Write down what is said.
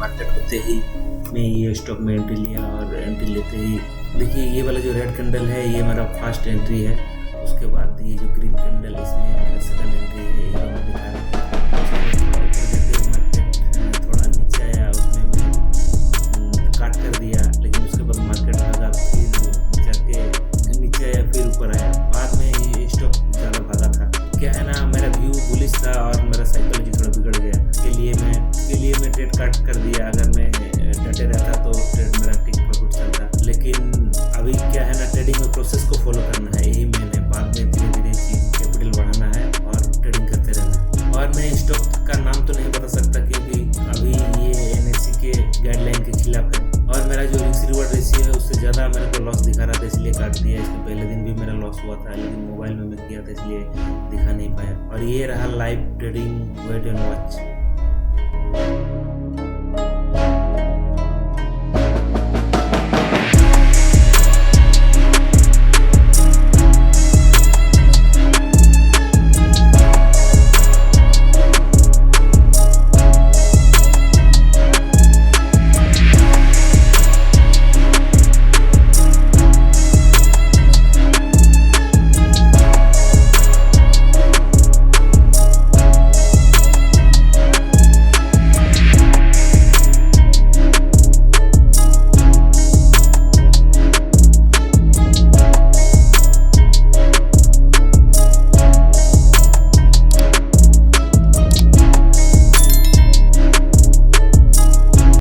Market होते ही मैं ये स्टॉक में एंट्री लिया और एंट्री लेते ही देखिए ये वाला जो रेड कैंडल है ये मेरा फर्स्ट एंट्री है। उसके बाद ये जो ग्रीन कैंडल इसमें मेरा सेकंड एंट्री है। ये मैं दिखा रहा हूँ। थोड़ा नीचे आया उसमें काट कर दिया, लेकिन उसके बाद मार्केट भागा, फिर जाके नीचे आया, फिर ऊपर आया। बाद में ये स्टॉक ज़्यादा भागा था। क्या है ना, मेरा व्यू बुलिश था और मेरा साइकोलॉजी थोड़ा बिगड़ गया। के लिए मैं ट्रेड काट कर दिया। अगर मैं डटे रहता तो ट्रेड मेरा टिक प्रॉफिट चलता। लेकिन अभी क्या है ना, ट्रेडिंग में प्रोसेस को फॉलो करना है, यही मैंने बाद में धीरे धीरे कैपिटल बढ़ाना है और ट्रेडिंग करते रहना है। और मैं स्टॉक का नाम तो नहीं बता सकता क्योंकि अभी ये NSE के गाइडलाइन के खिलाफ है और मेरा जो रिस्क रिवॉर्ड रेशियो है उससे ज़्यादा मेरे को लॉस दिखा रहा था, इसलिए काट दिया। इसके पहले दिन भी मेरा लॉस हुआ था, लेकिन मोबाइल में मैं किया था इसलिए दिखा नहीं पाया। और ये रहा live trading, wait and watch.